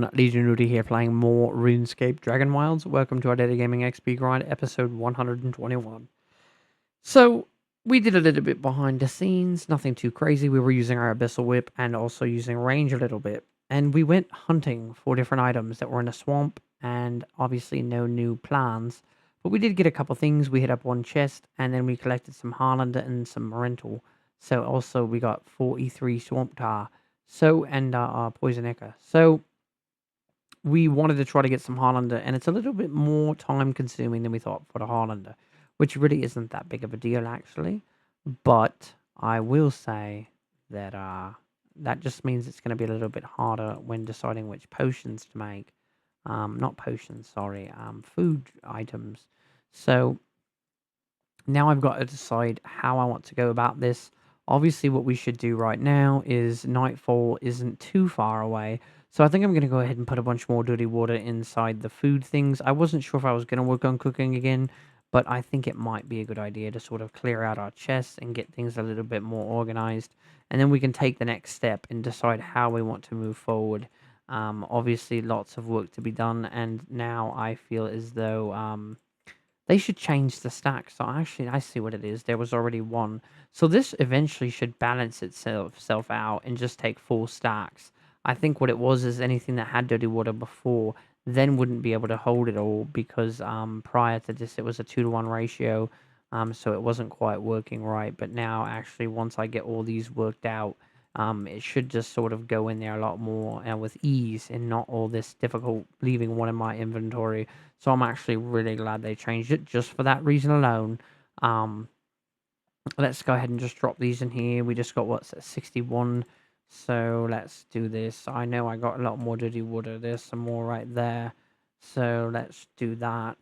everyone, Legion Rudy here playing more RuneScape Dragonwilds. Welcome to our Daily Gaming XP Grind, episode 121. So, we did a little bit behind the scenes, nothing too crazy. We were using our Abyssal Whip and also using range a little bit. And we went hunting for different items that were in the swamp, and obviously no new plans. But we did get a couple things. We hit up one chest, and then we collected some Harlander and some rental. So also we got 43 swamp tar. So, and poison ichor. So, we wanted to try to get some Harlander, and it's a little bit more time consuming than we thought for the Harlander, which really isn't that big of a deal actually. But I will say that that just means it's going to be a little bit harder when deciding which potions to make. Not potions, sorry, food items. So now I've got to decide how I want to go about this. Obviously, what we should do right now is nightfall isn't too far away. So I think I'm going to go ahead and put a bunch more dirty water inside the food things. I wasn't sure if I was going to work on cooking again, but I think it might be a good idea to sort of clear out our chests and get things a little bit more organized. And then we can take the next step and decide how we want to move forward. Obviously, lots of work to be done, and now I feel as though they should change the stack. So actually, I see what it is. There was already one. So this eventually should balance itself out and just take 4 stacks. I think what it was is anything that had dirty water before then wouldn't be able to hold it all because prior to this it was a 2-to-1 ratio. So it wasn't quite working right. But now actually once I get all these worked out, it should just sort of go in there a lot more with ease and not all this difficult leaving one in my inventory. So I'm actually really glad they changed it just for that reason alone. Let's go ahead and just drop these in here. We just got what's at 61. So let's do this. I know I got a lot more dirty water. There's some more right there. So let's do that.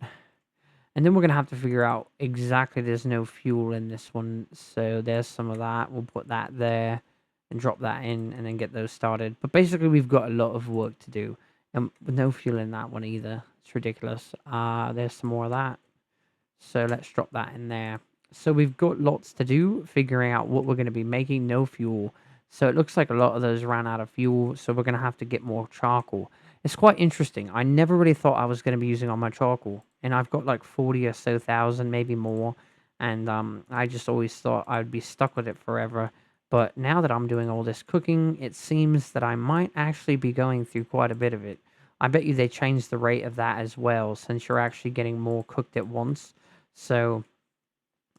And then we're going to have to figure out exactly there's no fuel in this one. So there's some of that. We'll put that there and drop that in and then get those started. But basically we've got a lot of work to do. And with no fuel in that one either. It's ridiculous. There's some more of that. So let's drop that in there. So we've got lots to do, figuring out what we're going to be making. No fuel. So it looks like a lot of those ran out of fuel. So we're going to have to get more charcoal. It's quite interesting. I never really thought I was going to be using all my charcoal. And I've got like 40 or so thousand, maybe more. And I just always thought I would be stuck with it forever. But now that I'm doing all this cooking, it seems that I might actually be going through quite a bit of it. I bet you they changed the rate of that as well, since you're actually getting more cooked at once. So,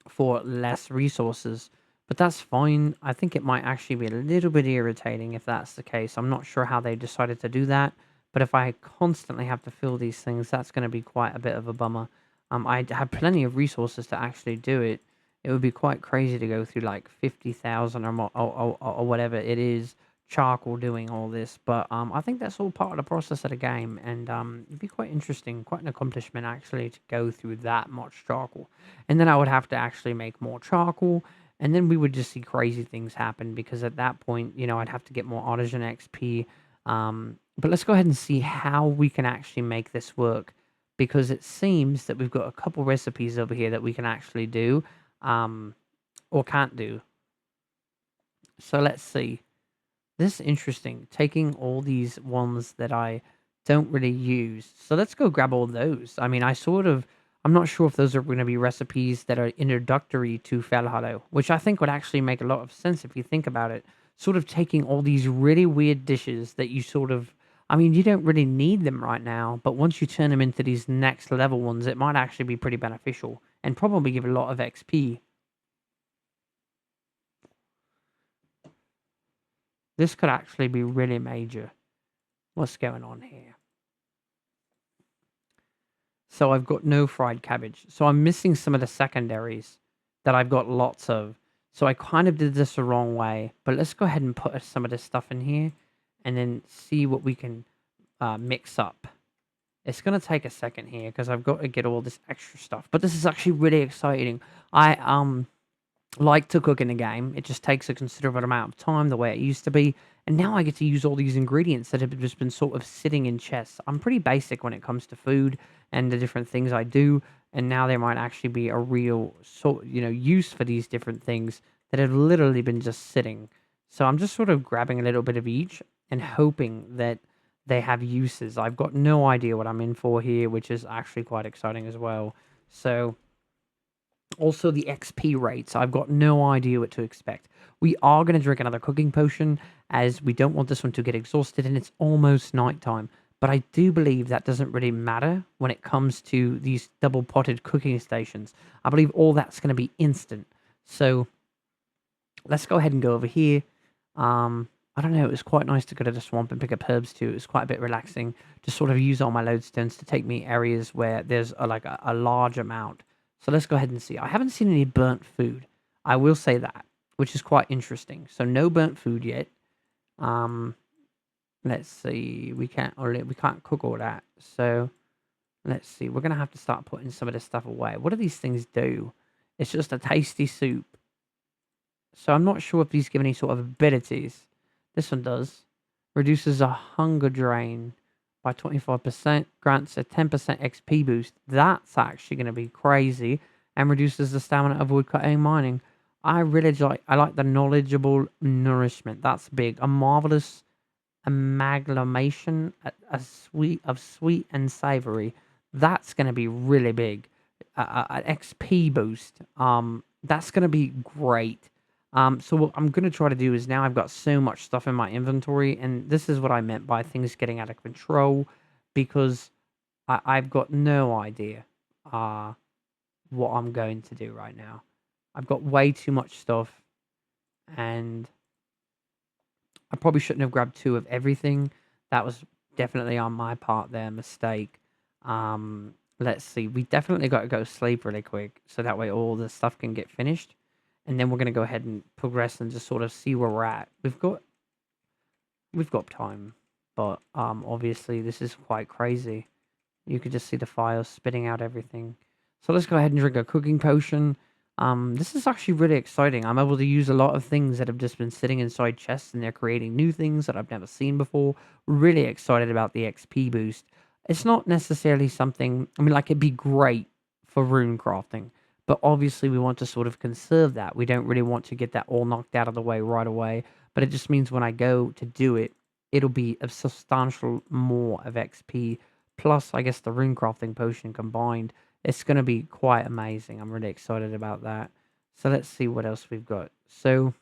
for less resources. But that's fine. I think it might actually be a little bit irritating if that's the case. I'm not sure how they decided to do that. But if I constantly have to fill these things, that's going to be quite a bit of a bummer. I have plenty of resources to actually do it. It would be quite crazy to go through like 50,000 or more, or whatever it is, charcoal doing all this. But I think that's all part of the process of the game. And it'd be quite interesting, quite an accomplishment actually to go through that much charcoal. And then I would have to actually make more charcoal. And then we would just see crazy things happen because at that point, you know, I'd have to get more artisan XP. But let's go ahead and see how we can actually make this work, because it seems that we've got a couple recipes over here that we can actually do, or can't do. So let's see. This is interesting, taking all these ones that I don't really use. So let's go grab all those. I mean, I'm not sure if those are going to be recipes that are introductory to Fellhollow, which I think would actually make a lot of sense if you think about it. Sort of taking all these really weird dishes that you sort of, I mean, you don't really need them right now, but once you turn them into these next level ones, it might actually be pretty beneficial and probably give a lot of XP. This could actually be really major. What's going on here? So I've got no fried cabbage. So I'm missing some of the secondaries that I've got lots of. So I kind of did this the wrong way. But let's go ahead and put some of this stuff in here and then see what we can mix up. It's going to take a second here because I've got to get all this extra stuff. But this is actually really exciting. I like to cook in a game. It just takes a considerable amount of time the way it used to be. And now I get to use all these ingredients that have just been sort of sitting in chests. I'm pretty basic when it comes to food and the different things I do. And now there might actually be a real use for these different things that have literally been just sitting. So I'm just sort of grabbing a little bit of each and hoping that they have uses. I've got no idea what I'm in for here, which is actually quite exciting as well. So, also the XP rates, I've got no idea what to expect. We are going to drink another cooking potion as we don't want this one to get exhausted and it's almost nighttime. But I do believe that doesn't really matter when it comes to these double potted cooking stations. I believe all that's going to be instant. So let's go ahead and go over here. I don't know, it was quite nice to go to the swamp and pick up herbs too. It was quite a bit relaxing to sort of use all my lodestones to take me areas where there's a large amount. So let's go ahead and see. I haven't seen any burnt food. I will say that, which is quite interesting. So no burnt food yet. Um, let's see. We can't cook all that. So let's see. We're gonna have to start putting some of this stuff away. What do these things do? It's just a tasty soup. So I'm not sure if these give any sort of abilities. This one does. Reduces a hunger drain by 25%. Grants a 10% XP boost. That's actually going to be crazy. And reduces the stamina of woodcutting and mining. I like the knowledgeable nourishment. That's big. A marvelous amalgamation, a sweet of sweet and savory. That's going to be really big. An XP boost. That's going to be great. So what I'm going to try to do is now I've got so much stuff in my inventory, and this is what I meant by things getting out of control, because I've got no idea what I'm going to do right now. I've got way too much stuff, and I probably shouldn't have grabbed two of everything. That was definitely on my part there, mistake. Let's see. We definitely got to go sleep really quick, so that way all the stuff can get finished. And then we're going to go ahead and progress and just sort of see where we're at. We've got time, but obviously this is quite crazy. You could just see the fire spitting out everything. So let's go ahead and drink a cooking potion. This is actually really exciting. I'm able to use a lot of things that have just been sitting inside chests, and they're creating new things that I've never seen before. Really excited about the XP boost. It's not necessarily something, I mean, like, it'd be great for rune crafting, but obviously we want to sort of conserve that. We don't really want to get that all knocked out of the way right away, but it just means when I go to do it, it'll be a substantial more of XP, plus I guess the rune crafting potion combined. It's going to be quite amazing. I'm really excited about that. So let's see what else we've got. So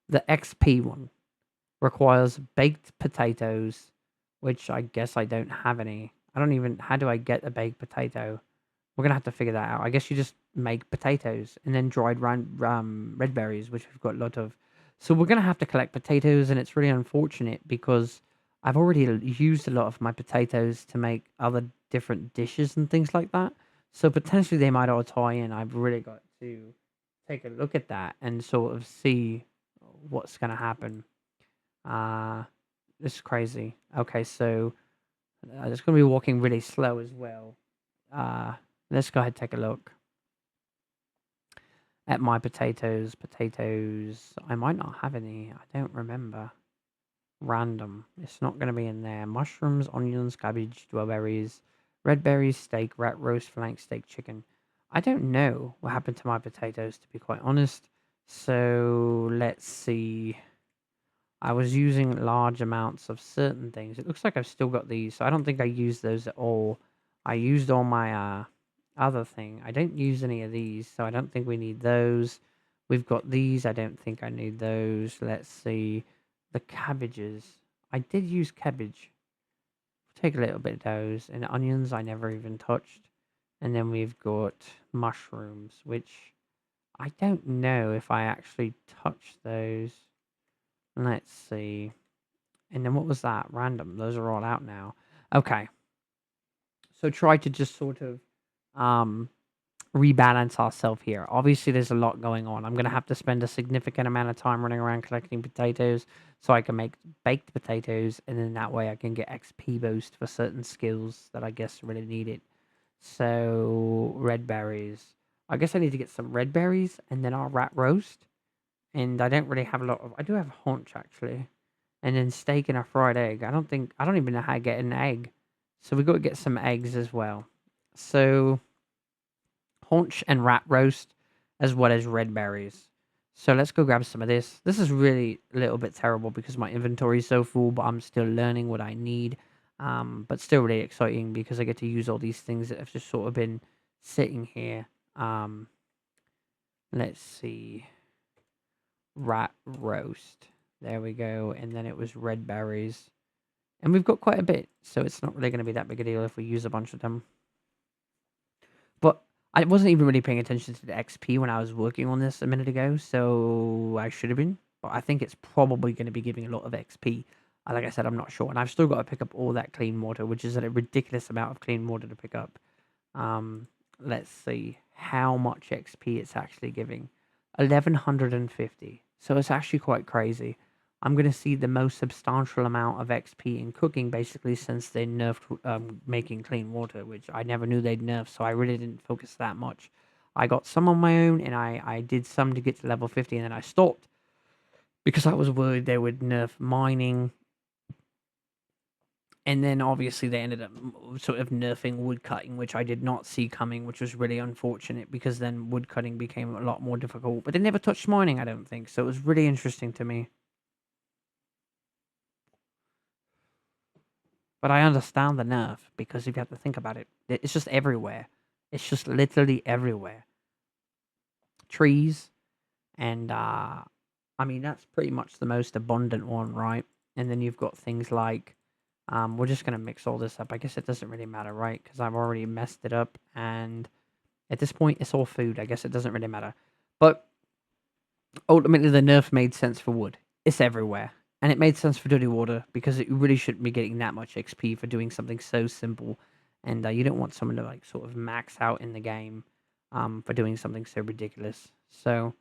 the XP one requires baked potatoes, which I guess I don't have any. I don't even, how do I get a baked potato? We're going to have to figure that out. I guess you just make potatoes and then dried red berries, which we've got a lot of. So we're going to have to collect potatoes, and it's really unfortunate because I've already used a lot of my potatoes to make other different dishes and things like that. So potentially they might all tie in. I've really got to take a look at that and sort of see what's going to happen. This is crazy. Okay, so it's going to be walking really slow as well. Let's go ahead and take a look at my potatoes. Potatoes. I might not have any. I don't remember. Random. It's not going to be in there. Mushrooms, onions, cabbage, dwellberries, red berries, steak, rat roast, flank steak, chicken. I don't know what happened to my potatoes, to be quite honest. So let's see. I was using large amounts of certain things. It looks like I've still got these, so I don't think I used those at all. I used all my other thing. I don't use any of these, so I don't think we need those. We've got these. I don't think I need those. Let's see. The cabbages. I did use cabbage. Take a little bit of those. And onions I never even touched. And then we've got mushrooms, which I don't know if I actually touched those. Let's see. And then what was that? Random. Those are all out now. Okay. So try to just sort of rebalance ourselves here. Obviously, there's a lot going on. I'm going to have to spend a significant amount of time running around collecting potatoes so I can make baked potatoes, and then that way I can get XP boost for certain skills that I guess really need it. So, red berries. I guess I need to get some red berries, and then I'll rat roast. And I don't really have a lot of... I do have haunch, actually. And then steak and a fried egg. I don't even know how to get an egg. So we've got to get some eggs as well. So... haunch and rat roast, as well as red berries. So let's go grab some of this. This is really a little bit terrible because my inventory is so full, but I'm still learning what I need. But still really exciting because I get to use all these things that have just sort of been sitting here. Um, let's see. Rat roast. There we go. And then it was red berries. And we've got quite a bit, so it's not really going to be that big a deal if we use a bunch of them. But I wasn't even really paying attention to the XP when I was working on this a minute ago, so I should have been. But I think it's probably going to be giving a lot of XP. Like I said, I'm not sure. And I've still got to pick up all that clean water, which is a ridiculous amount of clean water to pick up. Um, let's see how much XP it's actually giving. 1150. So it's actually quite crazy. I'm going to see the most substantial amount of XP in cooking basically since they nerfed making clean water, which I never knew they'd nerf, so I really didn't focus that much. I got some on my own, and I did some to get to level 50, and then I stopped because I was worried they would nerf mining. And then obviously they ended up sort of nerfing wood cutting, which I did not see coming, which was really unfortunate because then wood cutting became a lot more difficult. But they never touched mining, I don't think. So it was really interesting to me. But I understand the nerf because if you have to think about it, it's just everywhere. It's just literally everywhere. Trees and I mean that's pretty much the most abundant one, right? And then you've got things like we're just gonna mix all this up. I guess it doesn't really matter, right? Because I've already messed it up, and at this point, it's all food. I guess it doesn't really matter. But ultimately, the nerf made sense for wood. It's everywhere. And it made sense for dirty water because it really shouldn't be getting that much XP for doing something so simple. And you don't want someone to like sort of max out in the game for doing something so ridiculous. So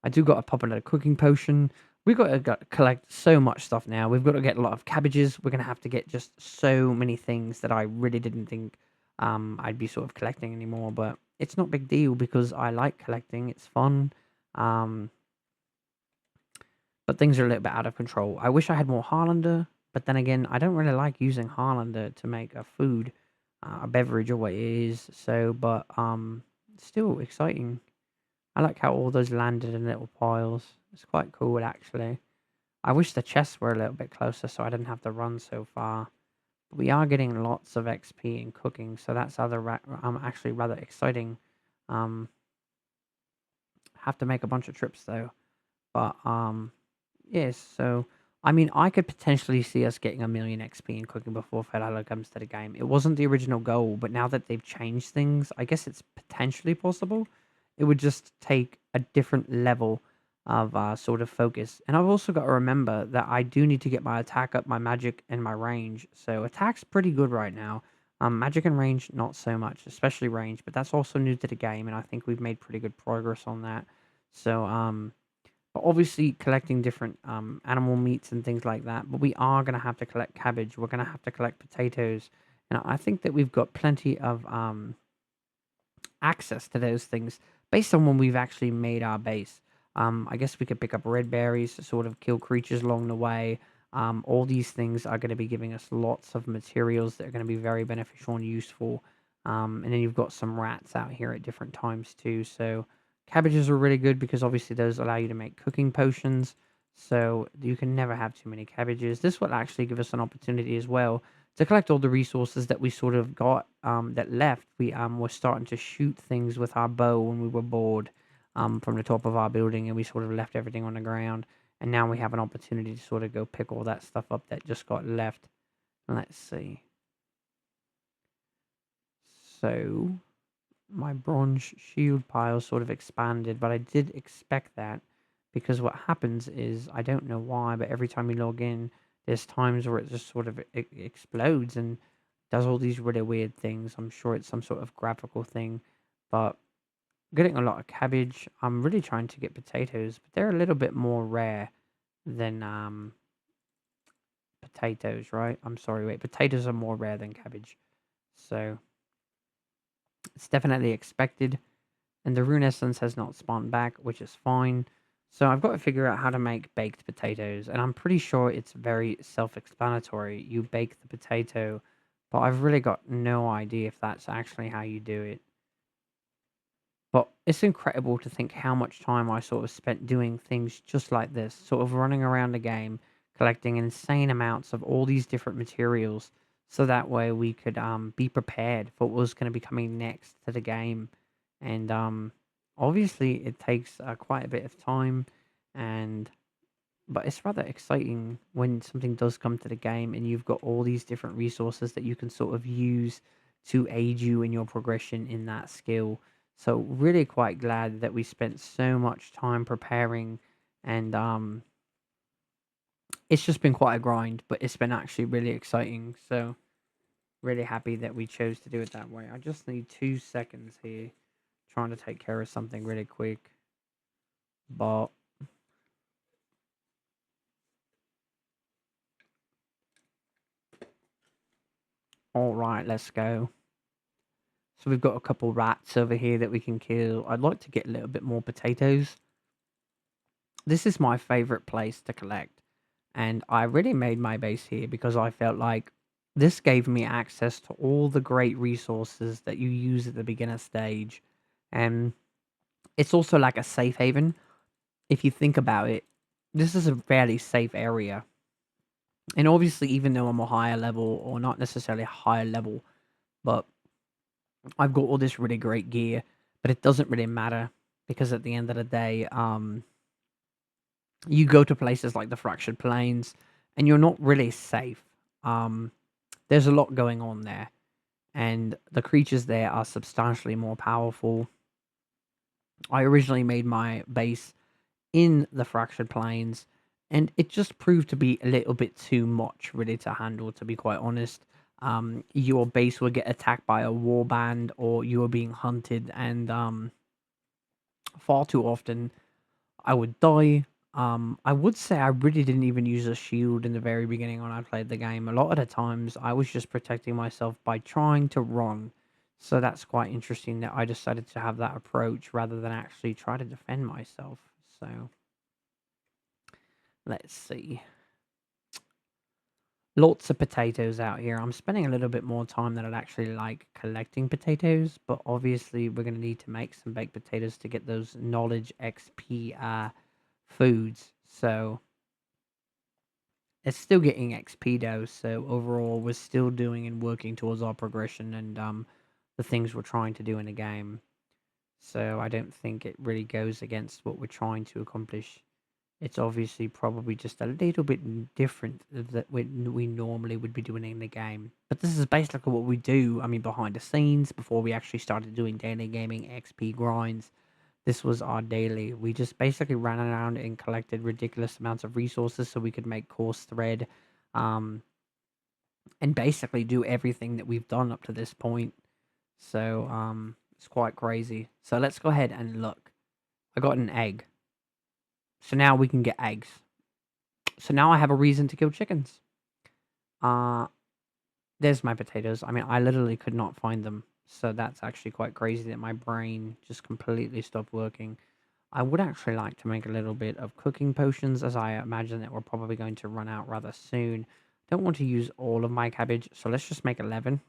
I do got to pop another cooking potion. We've got to collect so much stuff now. We've got to get a lot of cabbages. We're going to have to get just so many things that I really didn't think I'd be sort of collecting anymore. But it's not a big deal because I like collecting. It's fun. Um, but things are a little bit out of control. I wish I had more Harlander, but then again, I don't really like using Harlander to make a food, a beverage, or what it is. So, but still exciting. I like how all those landed in little piles. It's quite cool, actually. I wish the chests were a little bit closer so I didn't have to run so far. But we are getting lots of XP in cooking, so that's actually rather exciting. Um, have to make a bunch of trips though, but yes. So I mean, I could potentially see us getting 1,000,000 XP in cooking before Fedalo comes to the game. It wasn't the original goal, but now that they've changed things, I guess it's potentially possible. It would just take a different level of sort of focus. And I've also got to remember that I do need to get my attack up, my magic, and my range. So attack's pretty good right now. Magic and range, not so much, especially range, but that's also new to the game, and I think we've made pretty good progress on that. So, but obviously collecting different animal meats and things like that. But we are going to have to collect cabbage. We're going to have to collect potatoes, and I think that we've got plenty of access to those things based on when we've actually made our base. I guess we could pick up red berries to sort of kill creatures along the way. All these things are going to be giving us lots of materials that are going to be very beneficial and useful. And then you've got some rats out here at different times too. So cabbages are really good because obviously those allow you to make cooking potions. So you can never have too many cabbages. This will actually give us an opportunity as well to collect all the resources that we sort of got that left. We were starting to shoot things with our bow when we were bored from the top of our building, and we sort of left everything on the ground. And now we have an opportunity to sort of go pick all that stuff up that just got left. Let's see. So my bronze shield pile sort of expanded, but I did expect that because what happens is I don't know why, but every time you log in, there's times where it just sort of explodes and does all these really weird things. I'm sure it's some sort of graphical thing, but getting a lot of cabbage. I'm really trying to get potatoes, but they're a little bit more rare than potatoes, right? I'm sorry, wait, potatoes are more rare than cabbage, so it's definitely expected. And the rune essence has not spawned back, which is fine. So I've got to figure out how to make baked potatoes, and I'm pretty sure it's very self-explanatory. You bake the potato, but I've really got no idea if that's actually how you do it. But it's incredible to think how much time I sort of spent doing things just like this, sort of running around the game, collecting insane amounts of all these different materials, so that way we could be prepared for what was going to be coming next to the game. And obviously, it takes quite a bit of time, and but it's rather exciting when something does come to the game and you've got all these different resources that you can sort of use to aid you in your progression in that skill. So really quite glad that we spent so much time preparing, and it's just been quite a grind, but it's been actually really exciting. So really happy that we chose to do it that way. I just need 2 seconds here trying to take care of something really quick. But all right, let's go. So we've got a couple rats over here that we can kill. I'd like to get a little bit more potatoes. This is my favorite place to collect. And I really made my base here because I felt like this gave me access to all the great resources that you use at the beginner stage. And it's also like a safe haven. If you think about it, this is a fairly safe area. And obviously, even though I'm a higher level, or not necessarily a higher level, but I've got all this really great gear, but it doesn't really matter because at the end of the day, you go to places like the Fractured Plains, and you're not really safe. Um, there's a lot going on there, and the creatures there are substantially more powerful. I originally made my base in the Fractured Plains, and it just proved to be a little bit too much, really, to handle, to be quite honest. Your base would get attacked by a warband, or you were being hunted, and far too often I would die. I would say I really didn't even use a shield in the very beginning when I played the game. A lot of the times I was just protecting myself by trying to run. So that's quite interesting that I decided to have that approach rather than actually try to defend myself. So let's see. Lots of potatoes out here. I'm spending a little bit more time than I'd actually like collecting potatoes, but obviously we're going to need to make some baked potatoes to get those knowledge XP foods. So it's still getting XP though. So overall, we're still doing and working towards our progression and the things we're trying to do in the game. So I don't think it really goes against what we're trying to accomplish. It's obviously probably just a little bit different that we normally would be doing in the game. But this is basically what we do. I mean, behind the scenes, before we actually started doing daily gaming XP grinds, this was our daily. We just basically ran around and collected ridiculous amounts of resources so we could make course thread, um, and basically do everything that we've done up to this point. So it's quite crazy. So let's go ahead and look. I got an egg. So now we can get eggs. So now I have a reason to kill chickens. Uh, there's my potatoes. I mean, I literally could not find them. So that's actually quite crazy that my brain just completely stopped working. I would actually like to make a little bit of cooking potions, as I imagine that we're probably going to run out rather soon. Don't want to use all of my cabbage, so let's just make 11.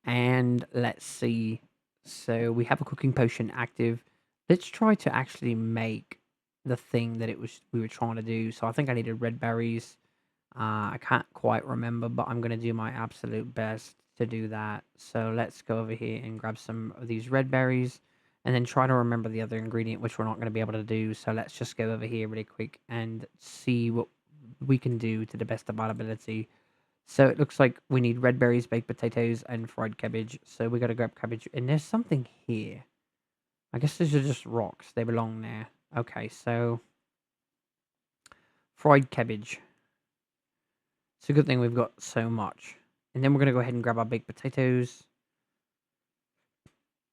And let's see. So we have a cooking potion active. Let's try to actually make the thing that it was we were trying to do. So I think I needed red berries. I can't quite remember, but I'm going to do my absolute best to do that. So let's go over here and grab some of these red berries and then try to remember the other ingredient, which we're not going to be able to do. So let's just go over here really quick and see what we can do to the best of our ability. So it looks like we need red berries, baked potatoes, and fried cabbage. So we got to grab cabbage. And there's something here. I guess these are just rocks. They belong there. Okay, so fried cabbage. It's a good thing we've got so much. And then we're going to go ahead and grab our baked potatoes,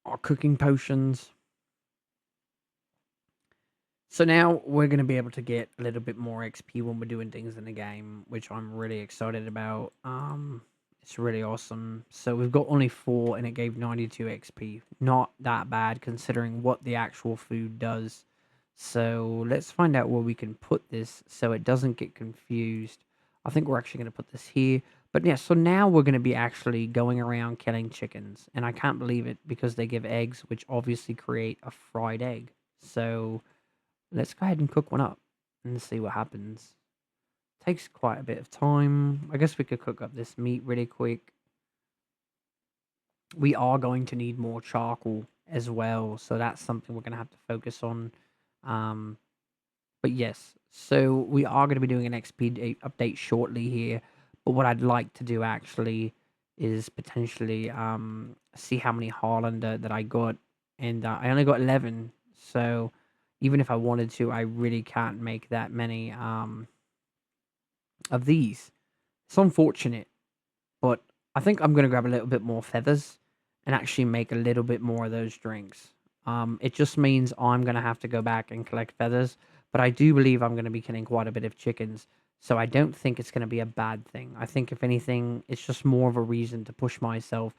our cooking potions. So now we're going to be able to get a little bit more XP when we're doing things in the game, which I'm really excited about. It's really awesome. So we've got only 4 and it gave 92 XP. Not that bad considering what the actual food does. So let's find out where we can put this so it doesn't get confused. I think we're actually going to put this here. But yeah, so now we're going to be actually going around killing chickens. And I can't believe it because they give eggs, which obviously create a fried egg. So let's go ahead and cook one up and see what happens. Takes quite a bit of time. I guess we could cook up this meat really quick. We are going to need more charcoal as well. So that's something we're going to have to focus on. Um, But yes, so we are going to be doing an XP update shortly here. But what I'd like to do actually is potentially see how many Harlander that I got, and I only got 11. So even if I wanted to, I really can't make that many of these. It's unfortunate, but I think I'm going to grab a little bit more feathers and actually make a little bit more of those drinks. It just means I'm going to have to go back and collect feathers, but I do believe I'm going to be killing quite a bit of chickens, so I don't think it's going to be a bad thing. I think, if anything, it's just more of a reason to push myself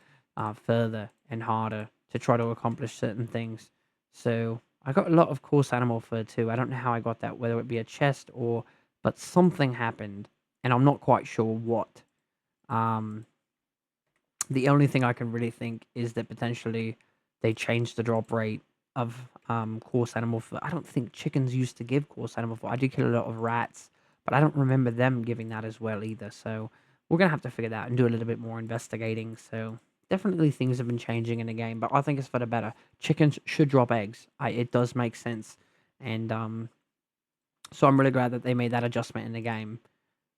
further and harder to try to accomplish certain things. So I got a lot of coarse animal fur too. I don't know how I got that, whether it be a chest or, but something happened, and I'm not quite sure what. Um, the only thing I can really think is that potentially they changed the drop rate of coarse animal fur. I don't think chickens used to give coarse animal fur. I do kill a lot of rats, but I don't remember them giving that as well either. So we're gonna have to figure that out and do a little bit more investigating. So definitely things have been changing in the game, but I think it's for the better. Chickens should drop eggs. It does make sense, and so I'm really glad that they made that adjustment in the game.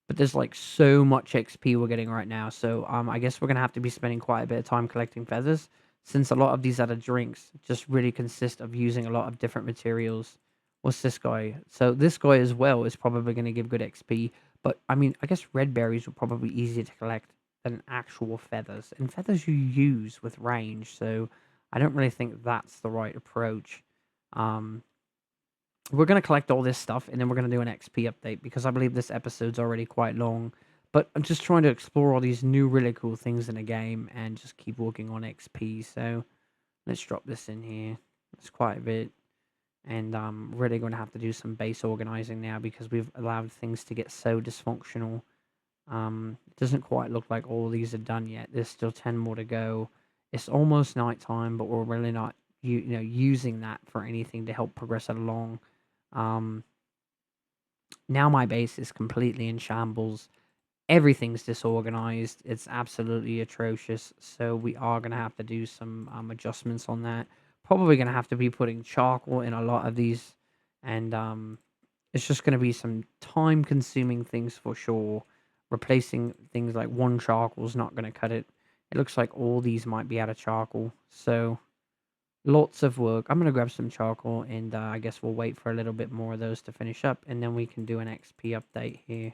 But there's like so much XP we're getting right now. So I guess we're gonna have to be spending quite a bit of time collecting feathers, since a lot of these other drinks just really consist of using a lot of different materials. What's this guy? So this guy as well is probably gonna give good XP. But I mean, I guess red berries were probably easier to collect than actual feathers. And feathers you use with range, so I don't really think that's the right approach. Um, we're going to collect all this stuff and then we're going to do an XP update because I believe this episode's already quite long. But I'm just trying to explore all these new really cool things in the game and just keep working on XP. So let's drop this in here. It's quite a bit. And I'm really going to have to do some base organizing now because we've allowed things to get so dysfunctional. It doesn't quite look like all these are done yet. There's still 10 more to go. It's almost nighttime, but we're really not using that for anything to help progress it along. Um, Now my base is completely in shambles. Everything's disorganized. It's absolutely atrocious. So we are going to have to do some adjustments on that. Probably going to have to be putting charcoal in a lot of these. And it's just going to be some time consuming things for sure. Replacing things like one charcoal is not going to cut it. It looks like all these might be out of charcoal. So lots of work. I'm going to grab some charcoal and I guess we'll wait for a little bit more of those to finish up. And then we can do an XP update here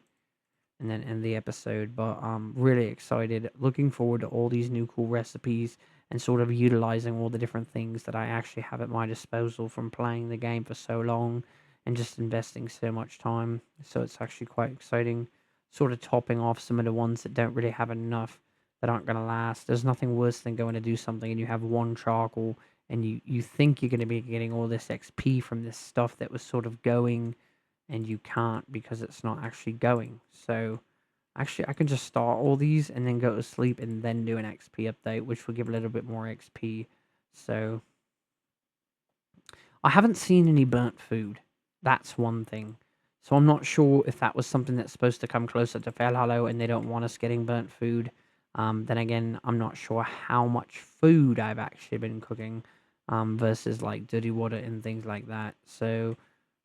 and then end the episode. But I'm really excited. Looking forward to all these new cool recipes and sort of utilizing all the different things that I actually have at my disposal from playing the game for so long and just investing so much time. So it's actually quite exciting. Sort of topping off some of the ones that don't really have enough, that aren't going to last. There's nothing worse than going to do something and you have one charcoal and you think you're going to be getting all this XP from this stuff that was sort of going, and you can't because it's not actually going. So actually I can just start all these and then go to sleep and then do an XP update, which will give a little bit more XP. So I haven't seen any burnt food. That's one thing. So I'm not sure if that was something that's supposed to come closer to Fellhallow and they don't want us getting burnt food. Then again, I'm not sure how much food I've actually been cooking versus like dirty water and things like that. So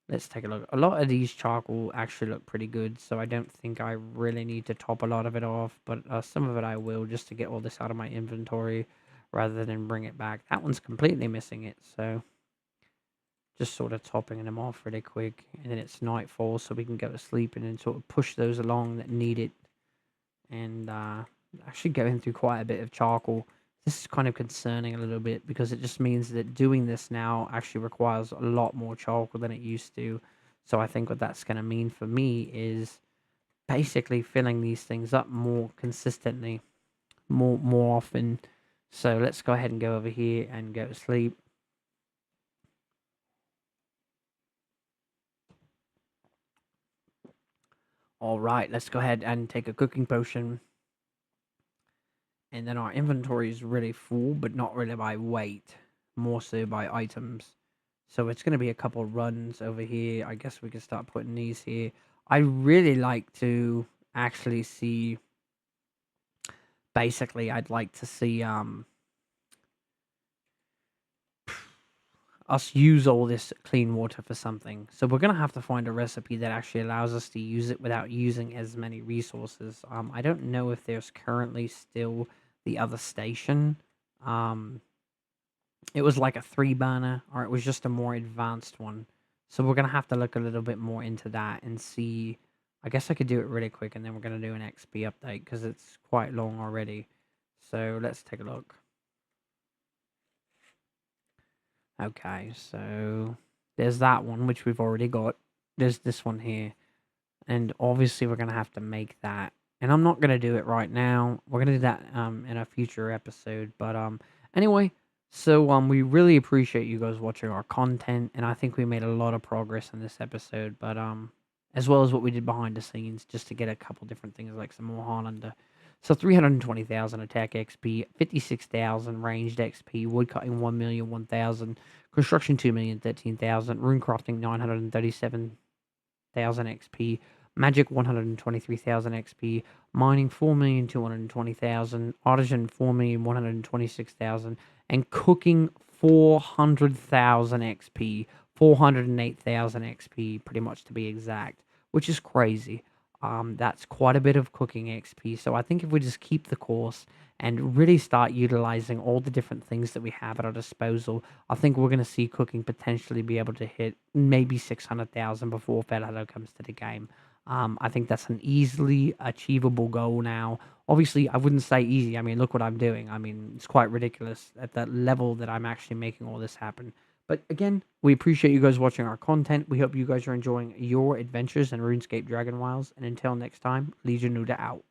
let's take a look. A lot of these charcoal actually look pretty good, so I don't think I really need to top a lot of it off, but some of it I will just to get all this out of my inventory rather than bring it back. That one's completely missing it, so just sort of topping them off really quick, and then it's nightfall so we can go to sleep and then sort of push those along that need it. And actually going through quite a bit of charcoal. This is kind of concerning a little bit because it just means that doing this now actually requires a lot more charcoal than it used to. So I think what that's going to mean for me is basically filling these things up more consistently, more often. So let's go ahead and go over here and go to sleep. All right, let's go ahead and take a cooking potion. And then our inventory is really full, but not really by weight, more so by items. So it's going to be a couple runs over here. I guess we can start putting these here. I really like to actually see, basically, I'd like to see us use all this clean water for something. So we're going to have to find a recipe that actually allows us to use it without using as many resources. I don't know if there's currently still the other station. Um, it was like a 3 burner, or it was just a more advanced one. So we're going to have to look a little bit more into that and see. I guess I could do it really quick, and then we're going to do an XP update because it's quite long already. So let's take a look. Okay, so there's that one, which we've already got. There's this one here. And obviously we're going to have to make that. And I'm not going to do it right now. We're going to do that in a future episode. But anyway, so we really appreciate you guys watching our content. And I think we made a lot of progress in this episode. But as well as what we did behind the scenes, just to get a couple different things like some more Highlander. So 320,000 attack XP, 56,000 ranged XP, woodcutting 1,000,000, 1,000, construction 2,000,000, 13,000, rune crafting 937,000 XP, magic 123,000 XP, mining 4,220,000, artisan 4,126,000, and cooking 400,000 XP, 408,000 XP, pretty much to be exact, which is crazy. That's quite a bit of cooking XP. So I think if we just keep the course and really start utilizing all the different things that we have at our disposal, I think we're going to see cooking potentially be able to hit maybe 600,000 before Fellow comes to the game. I think that's an easily achievable goal now. Obviously, I wouldn't say easy. I mean, look what I'm doing. I mean, it's quite ridiculous at that level that I'm actually making all this happen. But again, we appreciate you guys watching our content. We hope you guys are enjoying your adventures in RuneScape Dragonwilds. And until next time, Legion Nuda out.